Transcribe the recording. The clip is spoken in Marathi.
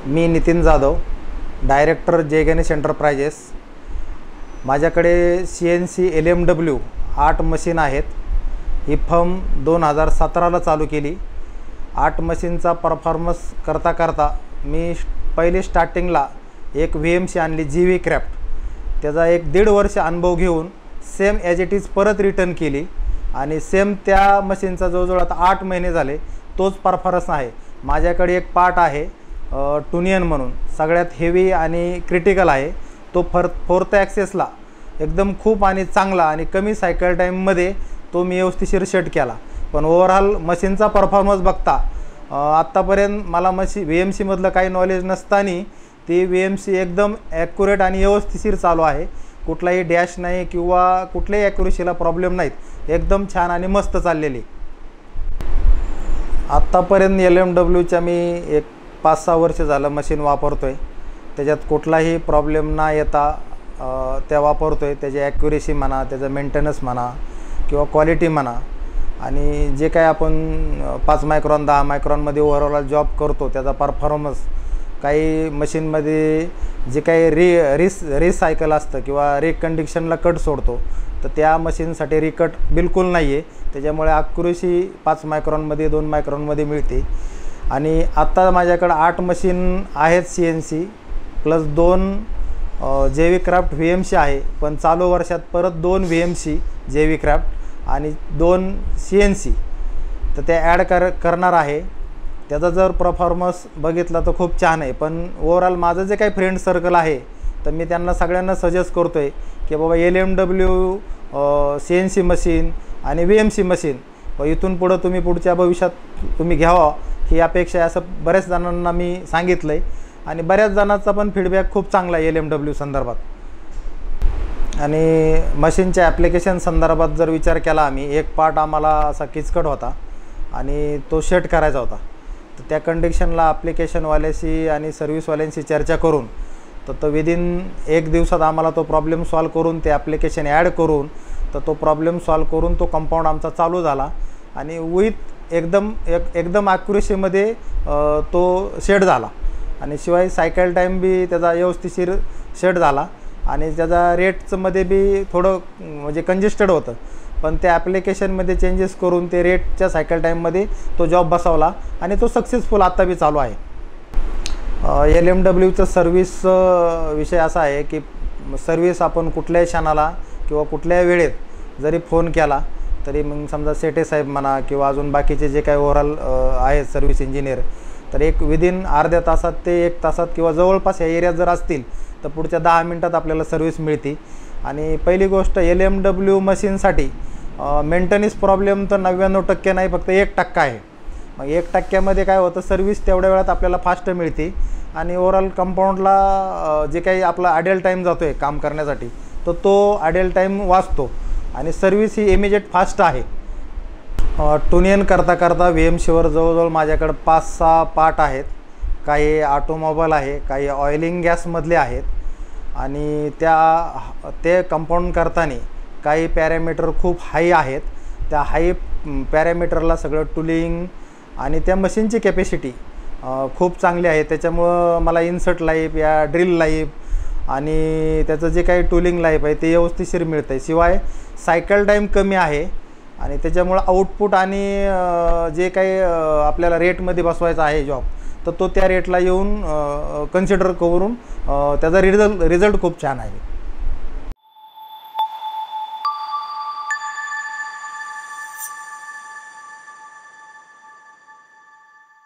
मी नितीन जाधव, डायरेक्टर जय गणेश एंटरप्राइजेस। माझ्याकडे CNC LMW 8 मशीन आहेत। ही फर्म 2017ला चालू केली। 8 मशीनचा परफॉर्मन्स करता करता मी पहिले स्टार्टिंगला एक VMC आणली GV क्राफ्ट। त्याचा 1.5 वर्ष अनुभव घेऊन सेम ॲज इट इज परत रिटर्न केली आणि सेम त्या मशीनचा जवळजवळ आता 8 महिने झाले तोच परफॉर्मन्स आहे। माझ्याकडे एक पार्ट आहे टुनियन म्हणून, सगळ्यात हेवी आणि क्रिटिकल आहे तो। फोर्थ ॲक्सेसला एकदम खूप आणि चांगला आणि कमी सायकल टाईममध्ये तो मी व्यवस्थिशीर सेट केला। पण ओव्हरऑल मशीनचा परफॉर्मन्स बघता आत्तापर्यंत मला VMC मधलं काही नॉलेज नसताना ती VMC एकदम ॲक्युरेट आणि व्यवस्थिशीर चालू आहे। कुठलाही डॅश नाही किंवा कुठल्याही ॲक्युरेसीला प्रॉब्लेम नाहीत, एकदम छान आणि मस्त चाललेली। आत्तापर्यंत LMWच्या मी एक 5-6 वर्ष झालं मशीन वापरतोय। त्याच्यात कुठलाही प्रॉब्लेम न येता त्या वापरतोय। त्याची ॲक्युरेसी म्हणा, त्याचं मेंटेनन्स म्हणा किंवा क्वालिटी म्हणा, आणि जे काय आपण 5 मायक्रॉन 10 मायक्रॉनमध्ये ओव्हरऑल जॉब करतो त्याचा परफॉर्मन्स, काही मशीनमध्ये जे काही रिसायकल असतं किंवा रिकंडिशनला कट सोडतो तर त्या मशीनसाठी रिकट बिलकुल नाही आहे। त्याच्यामुळे ॲक्युरेसी 5 मायक्रॉनमध्ये 2 मायक्रॉनमध्ये मिळते। आणि आत्ता माझ्याकडे 8 मशीन आहेत CNC plus 2 JV craft VMC आहे। पण चालू वर्षात परत 2 VMC JV क्राफ्ट आणि 2 CNC तर ते ॲड करणार आहे। त्याचा जर परफॉर्मन्स बघितला तर खूप छान आहे। पण ओव्हरऑल माझं जे काही फ्रेंड सर्कल आहे तर मी त्यांना सगळ्यांना सजेस्ट करतो आहे की बाबा LMW CNC मशीन आणि VMC मशीन इथून पुढं तुम्ही पुढच्या भविष्यात तुम्ही घ्यावा ही अपेक्षा आहे, असं बऱ्याच जणांना मी सांगितलं आहे। आणि बऱ्याच जणांचा पण फीडबॅक खूप चांगला आहे LMW संदर्भात। आणि मशीनच्या ॲप्लिकेशन संदर्भात जर विचार केला आम्ही, एक पार्ट आम्हाला असा किचकट होता आणि तो सेट करायचा होता। तर त्या कंडिशनला ॲप्लिकेशनवाल्याशी आणि सर्व्हिसवाल्यांशी चर्चा करून तर विदिन 1 दिवसात आम्हाला तो प्रॉब्लेम सॉल्व करून ते ॲप्लिकेशन ॲड करून तर तो प्रॉब्लेम सॉल्व करून तो कंपाऊंड आमचा चालू झाला आणि विथ एकदम ॲक्युरेसीमध्ये तो सेट झाला। आणि शिवाय सायकल टाईम बी त्याचा व्यवस्थिशीर सेट झाला आणि त्याचा रेटमध्ये बी थोडं म्हणजे कंजेस्टेड होतं, पण त्या ॲप्लिकेशनमध्ये चेंजेस करून ते रेटच्या सायकल टाईममध्ये तो जॉब बसवला आणि तो सक्सेसफुल आत्ता बी चालू आहे। LMWचं सर्व्हिस विषय असा आहे की सर्व्हिस आपण कुठल्याही क्षणाला किंवा कुठल्याही वेळेत जरी फोन केला तरी मग समजा सेठे साहेब म्हणा किंवा अजून बाकीचे जे काही ओव्हरऑल आहेत सर्व्हिस इंजिनियर, तर एक विदिन अर्ध्या तासात ते 1 तासात किंवा जवळपास या एरियात जर असतील तर पुढच्या 10 मिनटात आपल्याला सर्व्हिस मिळते। आणि पहिली गोष्ट LMW मशीनसाठी मेंटेनन्स प्रॉब्लेम तर 99% नाही, फक्त 1% आहे। मग 1%मध्ये काय होतं, सर्व्हिस तेवढ्या वेळात आपल्याला फास्ट मिळते आणि ओव्हरऑल कंपाऊंडला जे काही आपला आयडल टाईम जातो आहे काम करण्यासाठी तर तो आयडल टाईम वाचतो आणि सर्व्हिस ही इमिजिएट फास्ट आहे। टुनियन करता करता VMCवर जवळजवळ माझ्याकडे 5-6 पार्ट आहेत। काही ऑटोमोबाईल आहे, काही ऑइलिंग गॅसमधले आहेत आणि ते कंपाऊंड करताना काही पॅरामीटर खूप हाय आहेत। त्या हाय पॅरामीटरला सगळं टुलिंग आणि त्या मशीनची कॅपॅसिटी खूप चांगली आहे। त्याच्यामुळं मला इन्सर्ट लाईफ या ड्रिल लाईफ आणि त्याचं जे काही टुलिंग लाईफ आहे ते व्यवस्थिशीर मिळतं आहे। शिवाय सायकल टाईम कमी आहे आणि त्याच्यामुळं आउटपुट आणि जे काही आपल्याला रेटमध्ये बसवायचा आहे जॉब तर तो त्या रेटला येऊन कन्सिडर करून त्याचा रिझल्ट खूप छान आहे।